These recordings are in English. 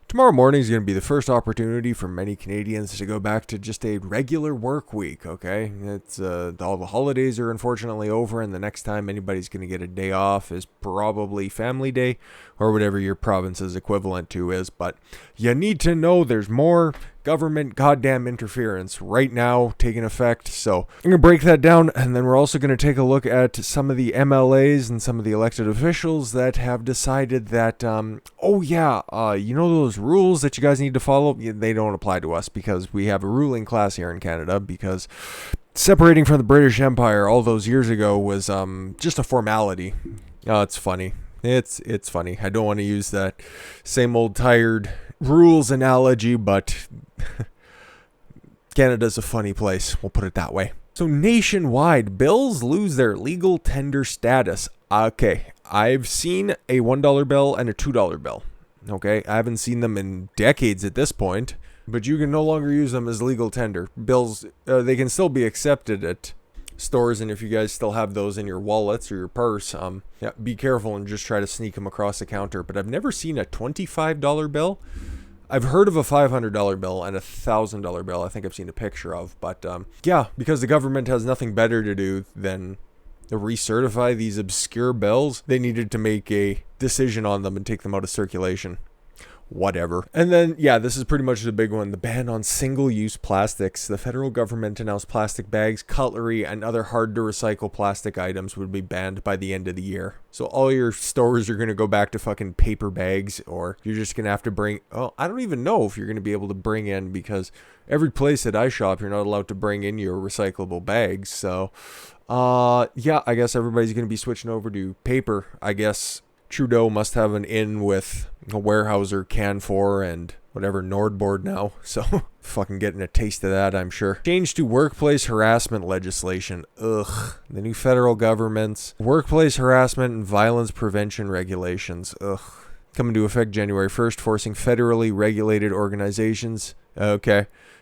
Tomorrow morning is going to be the first opportunity for many Canadians to go back to just a regular work week, okay? It's all the holidays are unfortunately over, and the next time anybody's going to get a day off is probably Family Day or whatever your province's equivalent to is. But you need to know there's more government goddamn interference right now taking effect. So I'm going to break that down, and then we're also going to take a look at some of the MLAs and some of the elected officials that have decided that, you know those rules that you guys need to follow? They don't apply to us because we have a ruling class here in Canada, because separating from the British Empire all those years ago was just a formality. Oh, it's funny. It's funny. I don't want to use that same old tired rules analogy, but Canada's a funny place. We'll put it that way. So nationwide, bills lose their legal tender status. Okay, I've seen a $1 bill and a $2 bill. Okay, I haven't seen them in decades at this point, but you can no longer use them as legal tender. Bills, they can still be accepted at stores, and if you guys still have those in your wallets or your purse, be careful and just try to sneak them across the counter. But I've never seen a $25 bill. I've heard of a $500 bill and a $1,000 bill. I think I've seen a picture of, but because the government has nothing better to do than recertify these obscure bills, they needed to make a decision on them and take them out of circulation. Whatever. And then, this is pretty much the big one. The ban on single-use plastics. The federal government announced plastic bags, cutlery, and other hard-to-recycle plastic items would be banned by the end of the year. So all your stores are going to go back to fucking paper bags, or you're just going to have to bring... Oh, I don't even know if you're going to be able to bring in, because every place that I shop, you're not allowed to bring in your recyclable bags. So, I guess everybody's going to be switching over to paper. I guess Trudeau must have an in with a Weyerhaeuser Canfor and whatever Nordboard now, so fucking getting a taste of that, I'm sure. Change to workplace harassment legislation. Ugh. The new federal government's workplace harassment and violence prevention regulations. Ugh. Coming to effect January 1st, forcing federally regulated organizations,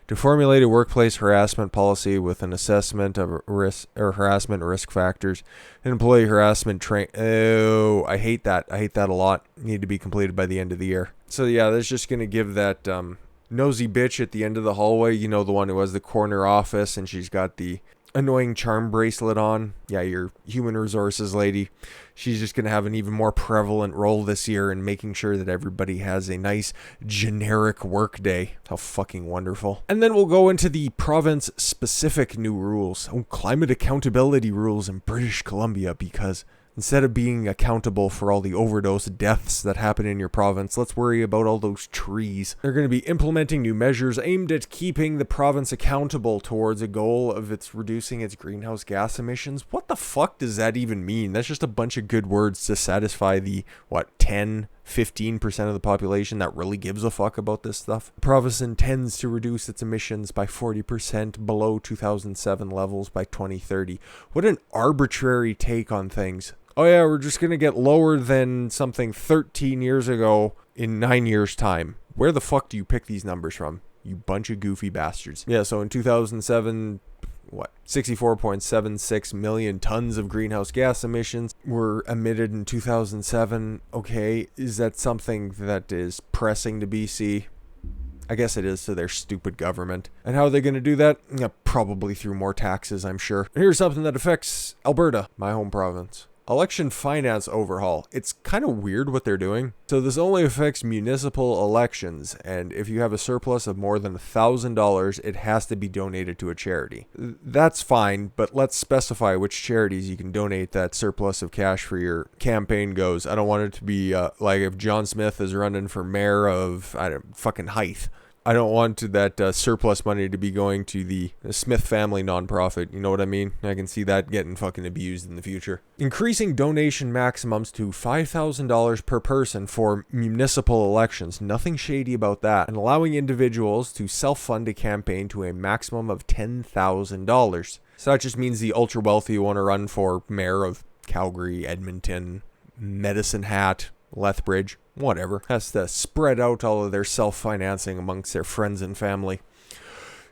to formulate a workplace harassment policy with an assessment of risk or harassment risk factors, and employee harassment I hate that. I hate that a lot. Need to be completed by the end of the year. So that's just going to give that nosy bitch at the end of the hallway, the one who has the corner office and she's got the annoying charm bracelet on. Yeah, your human resources lady. She's just going to have an even more prevalent role this year in making sure that everybody has a nice generic work day. How fucking wonderful. And then we'll go into the province-specific new rules. Climate accountability rules in British Columbia, because instead of being accountable for all the overdose deaths that happen in your province, let's worry about all those trees. They're going to be implementing new measures aimed at keeping the province accountable towards a goal of reducing its greenhouse gas emissions. What the fuck does that even mean? That's just a bunch of good words to satisfy the, 15% of the population that really gives a fuck about this stuff. The province intends to reduce its emissions by 40% below 2007 levels by 2030. What an arbitrary take on things. Oh yeah, we're just going to get lower than something 13 years ago in 9 years' time. Where the fuck do you pick these numbers from? You bunch of goofy bastards. Yeah, so in 2007, 64.76 million tons of greenhouse gas emissions were emitted in 2007. Okay, is that something that is pressing to BC? I guess it is to their stupid government. And how are they going to do that? Probably through more taxes, I'm sure. Here's something that affects Alberta, my home province. Election finance overhaul. It's kind of weird what they're doing. So this only affects municipal elections, and if you have a surplus of more than $1,000, it has to be donated to a charity. That's fine, but let's specify which charities you can donate that surplus of cash for your campaign goes. I don't want it to be like if John Smith is running for mayor of fucking Hythe. I don't want that surplus money to be going to the Smith family nonprofit. You know what I mean? I can see that getting fucking abused in the future. Increasing donation maximums to $5,000 per person for municipal elections. Nothing shady about that. And allowing individuals to self-fund a campaign to a maximum of $10,000. So that just means the ultra wealthy want to run for mayor of Calgary, Edmonton, Medicine Hat, Lethbridge, whatever, has to spread out all of their self-financing amongst their friends and family.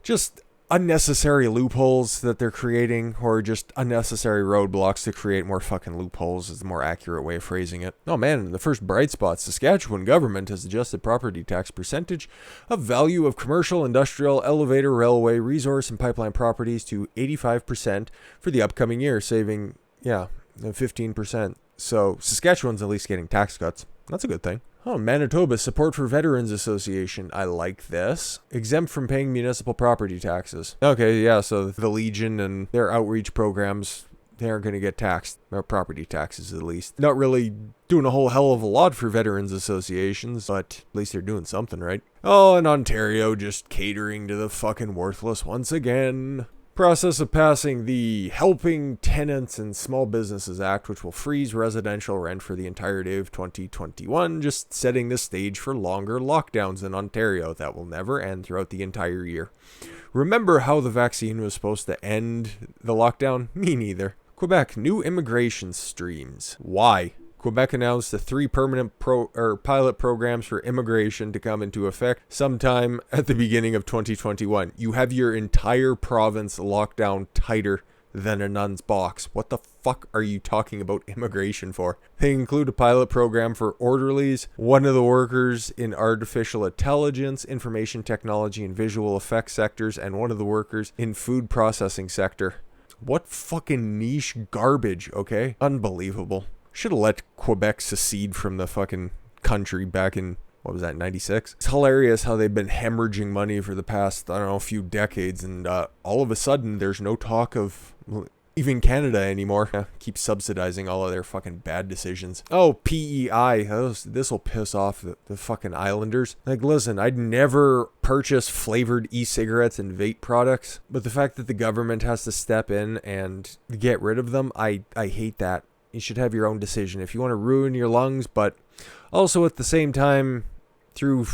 Just unnecessary loopholes that they're creating, or just unnecessary roadblocks to create more fucking loopholes is the more accurate way of phrasing it. Oh man, the first bright spot, Saskatchewan government has adjusted property tax percentage of value of commercial, industrial, elevator, railway, resource, and pipeline properties to 85% for the upcoming year, saving, 15%. So Saskatchewan's at least getting tax cuts. That's a good thing. Oh, Manitoba Support for Veterans Association. I like this. Exempt from paying municipal property taxes. Okay, yeah, so the Legion and their outreach programs, they aren't going to get taxed. Or property taxes, at least. Not really doing a whole hell of a lot for veterans associations, but at least they're doing something, right? Oh, and Ontario just catering to the fucking worthless once again. Process of passing the Helping Tenants and Small Businesses Act, which will freeze residential rent for the entirety of 2021, just setting the stage for longer lockdowns in Ontario that will never end throughout the entire year. Remember how the vaccine was supposed to end the lockdown? Me neither. Quebec, new immigration streams. Why? Quebec announced the 3 permanent pilot programs for immigration to come into effect sometime at the beginning of 2021. You have your entire province locked down tighter than a nun's box. What the fuck are you talking about immigration for? They include a pilot program for orderlies, one of the workers in artificial intelligence, information technology, and visual effects sectors, and one of the workers in food processing sector. What fucking niche garbage, okay? Unbelievable. Should have let Quebec secede from the fucking country back in, 96? It's hilarious how they've been hemorrhaging money for the past, few decades, and all of a sudden there's no talk of even Canada anymore. Keep subsidizing all of their fucking bad decisions. Oh, PEI. This will piss off the fucking islanders. Like, listen, I'd never purchase flavored e-cigarettes and vape products, but the fact that the government has to step in and get rid of them, I hate that. You should have your own decision if you want to ruin your lungs, but also at the same time, through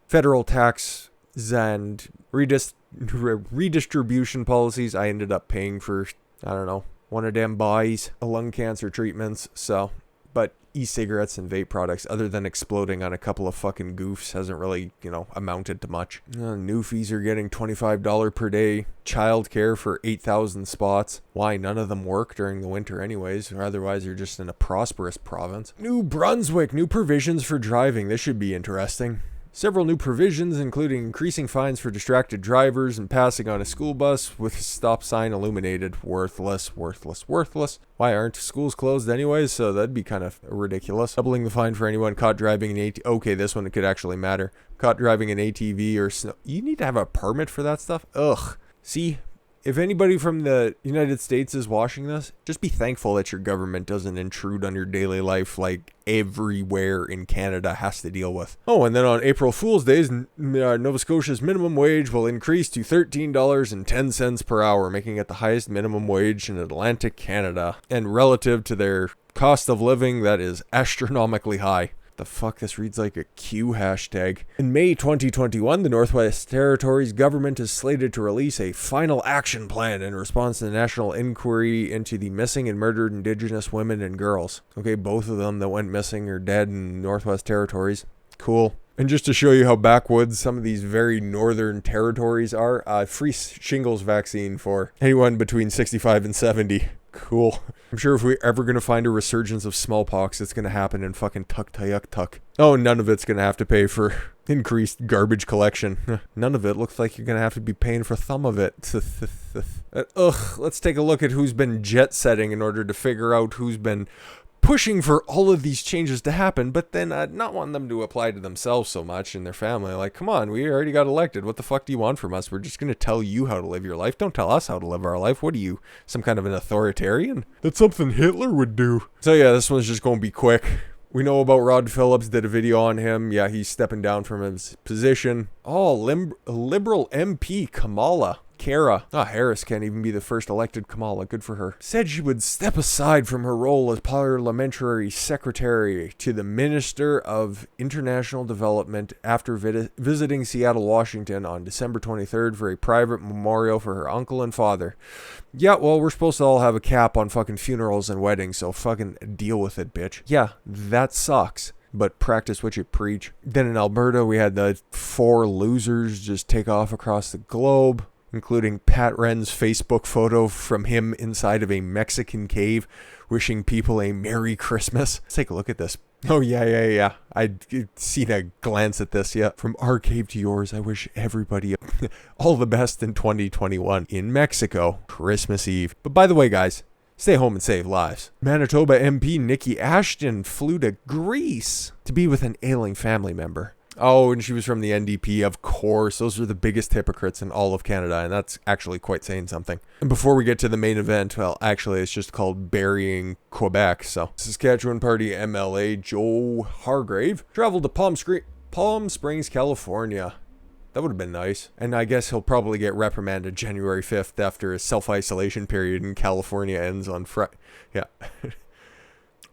federal tax and redistribution policies, I ended up paying for, one of them buys, lung cancer treatments. So, but e-cigarettes and vape products, other than exploding on a couple of fucking goofs, hasn't really, amounted to much. Newfies are getting $25 per day childcare for 8,000 spots. Why? None of them work during the winter anyways, or otherwise you're just in a prosperous province. New Brunswick, new provisions for driving. This should be interesting. Several new provisions, including increasing fines for distracted drivers and passing on a school bus with a stop sign illuminated. Worthless, worthless, worthless. Why aren't schools closed anyways? So that'd be kind of ridiculous. Doubling the fine for anyone caught driving an ATV. Okay, this one could actually matter. Caught driving an ATV or snow. You need to have a permit for that stuff? Ugh. See? If anybody from the United States is watching this, just be thankful that your government doesn't intrude on your daily life like everywhere in Canada has to deal with. Oh, and then on April Fool's Day, Nova Scotia's minimum wage will increase to $13.10 per hour, making it the highest minimum wage in Atlantic Canada. And relative to their cost of living, that is astronomically high. The fuck, this reads like a Q hashtag. In May 2021, the Northwest Territories government is slated to release a final action plan in response to the national inquiry into the missing and murdered Indigenous women and girls. Okay, both of them that went missing or dead in Northwest Territories. Cool. And just to show you how backwoods some of these very northern territories are, free shingles vaccine for anyone between 65 and 70. Cool. I'm sure if we're ever going to find a resurgence of smallpox, it's going to happen in fucking Tuktoyaktuk. Oh, none of it's going to have to pay for increased garbage collection. None of it looks like you're going to have to be paying for some of it. Let's take a look at who's been jet setting in order to figure out who's been pushing for all of these changes to happen, but then not wanting them to apply to themselves so much and their family. Like, come on, we already got elected. What the fuck do you want from us? We're just going to tell you how to live your life. Don't tell us how to live our life. What are you, some kind of an authoritarian? That's something Hitler would do. So yeah, this one's just going to be quick. We know about Rod Phillips, did a video on him. Yeah, he's stepping down from his position. Oh, Liberal MP Kamala Harris can't even be the first elected Kamala. Good for her. Said she would step aside from her role as parliamentary secretary to the Minister of International Development after visiting Seattle, Washington on December 23rd for a private memorial for her uncle and father. Yeah, well, we're supposed to all have a cap on fucking funerals and weddings, so fucking deal with it, bitch. Yeah, that sucks. But practice what you preach. Then in Alberta, we had the 4 losers just take off across the globe. including Pat Wren's Facebook photo from him inside of a Mexican cave wishing people a Merry Christmas. Let's take a look at this. Oh, yeah. I'd seen a glance at this, yeah. From our cave to yours, I wish everybody all the best in 2021 in Mexico, Christmas Eve. But by the way, guys, stay home and save lives. Manitoba MP Nikki Ashton flew to Greece to be with an ailing family member. Oh, and she was from the NDP, of course. Those are the biggest hypocrites in all of Canada, and that's actually quite saying something. And before we get to the main event, well, actually, it's just called burying Quebec. So, Saskatchewan Party MLA Joe Hargrave traveled to Palm Springs, California. That would have been nice. And I guess he'll probably get reprimanded January 5th after his self-isolation period in California ends on Friday. Yeah.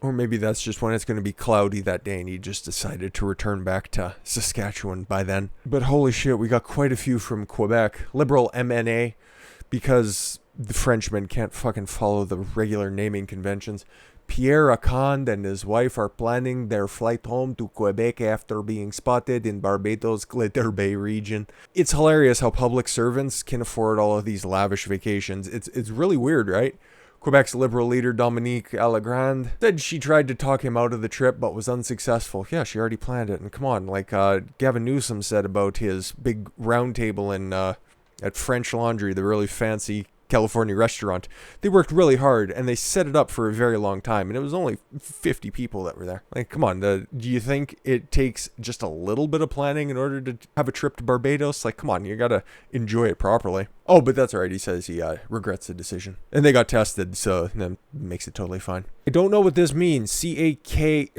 Or maybe that's just when it's going to be cloudy that day and he just decided to return back to Saskatchewan by then. But holy shit, we got quite a few from Quebec. Liberal MNA, because the Frenchmen can't fucking follow the regular naming conventions. Pierre Acand and his wife are planning their flight home to Quebec after being spotted in Barbados' Glitter Bay region. It's hilarious how public servants can afford all of these lavish vacations. It's really weird, right? Quebec's Liberal leader Dominique Allegrand said she tried to talk him out of the trip but was unsuccessful. Yeah, she already planned it. And come on, like Gavin Newsom said about his big round table in at French Laundry, the really fancy California restaurant. They worked really hard and they set it up for a very long time, and it was only 50 people that were there. Like, come on, do you think it takes just a little bit of planning in order to have a trip to Barbados? Like, come on, you gotta enjoy it properly. Oh, but that's all right. He says he regrets the decision. And they got tested, so that makes it totally fine. I don't know what this means. CAQMNA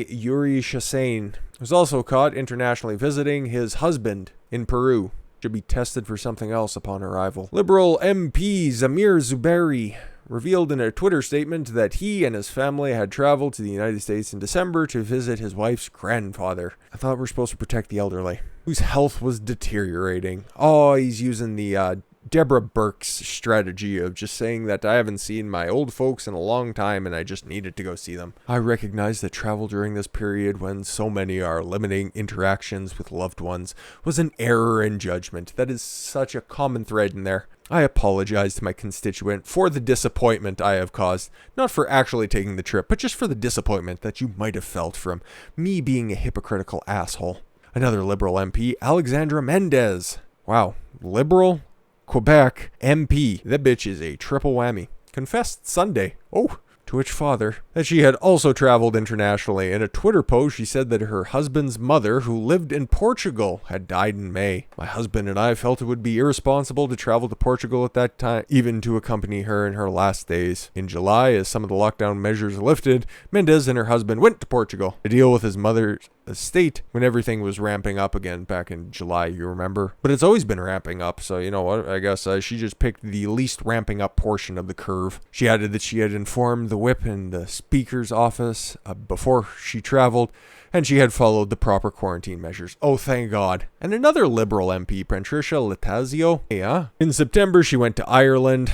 Yuri Chassain was also caught internationally visiting his husband in Peru. Should be tested for something else upon arrival. Liberal MP Zamir Zuberi revealed in a Twitter statement that he and his family had traveled to the United States in December to visit his wife's grandfather. I thought we're supposed to protect the elderly, whose health was deteriorating. Oh, he's using the Deborah Burke's strategy of just saying that I haven't seen my old folks in a long time and I just needed to go see them. I recognize that travel during this period when so many are limiting interactions with loved ones was an error in judgment. That is such a common thread in there. I apologize to my constituent for the disappointment I have caused, not for actually taking the trip, but just for the disappointment that you might have felt from me being a hypocritical asshole. Another Liberal MP, Alexandra Mendez. Wow, Liberal? Quebec MP. That bitch is a triple whammy. Confessed Sunday. Oh. To which father, that she had also traveled internationally. In a Twitter post, she said that her husband's mother, who lived in Portugal, had died in May. My husband and I felt it would be irresponsible to travel to Portugal at that time, even to accompany her in her last days. In July, as some of the lockdown measures lifted, Mendez and her husband went to Portugal to deal with his mother's estate when everything was ramping up again back in July, you remember? But it's always been ramping up, so you know what? I guess she just picked the least ramping up portion of the curve. She added that she had informed the whip in the speaker's office before she traveled, and she had followed the proper quarantine measures. Oh, thank God. And another Liberal MP, Patricia Letazio. Yeah. In September, she went to Ireland.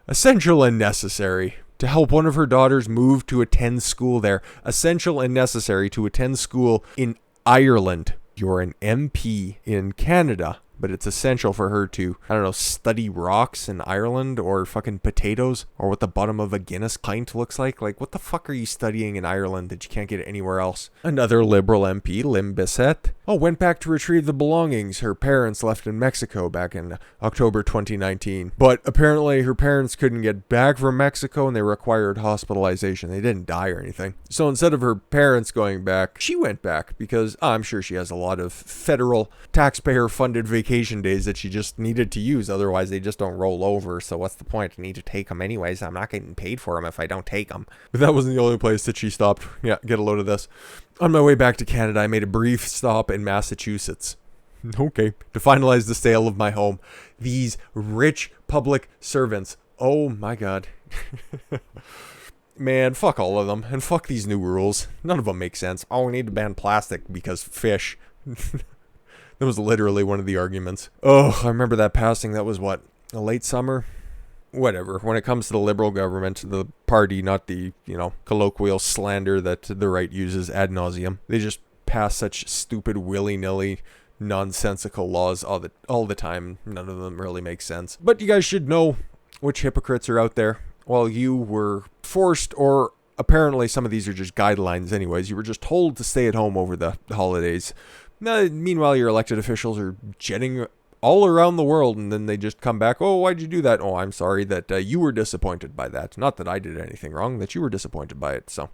Essential and necessary to help one of her daughters move to attend school there. Essential and necessary to attend school in Ireland. You're an MP in Canada, but it's essential for her to, I don't know, study rocks in Ireland or fucking potatoes or what the bottom of a Guinness pint looks like. Like, what the fuck are you studying in Ireland that you can't get anywhere else? Another Liberal MP, Lim Bissett, went back to retrieve the belongings her parents left in Mexico back in October 2019. But apparently her parents couldn't get back from Mexico and they required hospitalization. They didn't die or anything. So instead of her parents going back, she went back because I'm sure she has a lot of federal taxpayer-funded vacation days that she just needed to use. Otherwise, they just don't roll over. So what's the point? I need to take them anyways. I'm not getting paid for them if I don't take them. But that wasn't the only place that she stopped. Yeah, get a load of this. On my way back to Canada, I made a brief stop in Massachusetts. Okay. To finalize the sale of my home. These rich public servants. Oh my God. Man, fuck all of them. And fuck these new rules. None of them make sense. Oh, we need to ban plastic because fish. That was literally one of the arguments. Oh, I remember that passing. That was what? A late summer? Whatever. When it comes to the Liberal government, the party, not the, colloquial slander that the right uses ad nauseum. They just pass such stupid willy-nilly nonsensical laws all the time. None of them really make sense. But you guys should know which hypocrites are out there. While you were forced, or apparently some of these are just guidelines anyways, you were just told to stay at home over the holidays. Meanwhile, your elected officials are jetting all around the world, and then they just come back, oh, why'd you do that? Oh, I'm sorry that you were disappointed by that. Not that I did anything wrong, that you were disappointed by it. So,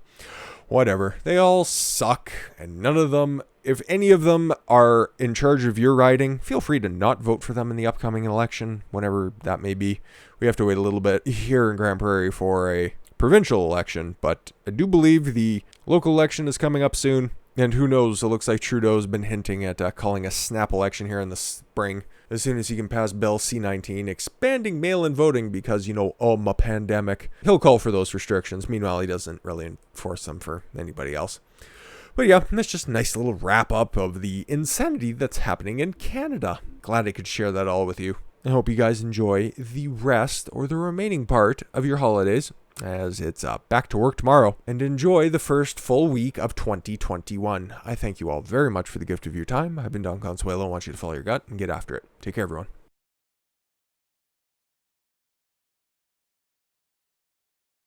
whatever. They all suck, and none of them, if any of them are in charge of your riding, feel free to not vote for them in the upcoming election, whenever that may be. We have to wait a little bit here in Grand Prairie for a provincial election, but I do believe the local election is coming up soon. And who knows, it looks like Trudeau's been hinting at calling a snap election here in the spring, as soon as he can pass Bill C-19, expanding mail-in voting because, a pandemic. He'll call for those restrictions. Meanwhile, he doesn't really enforce them for anybody else. But yeah, that's just a nice little wrap-up of the insanity that's happening in Canada. Glad I could share that all with you. I hope you guys enjoy the rest, or the remaining part, of your holidays, as it's back to work tomorrow, and enjoy the first full week of 2021. I thank you all very much for the gift of your time. I've been Don Consuelo. I want you to follow your gut and get after it. Take care, everyone.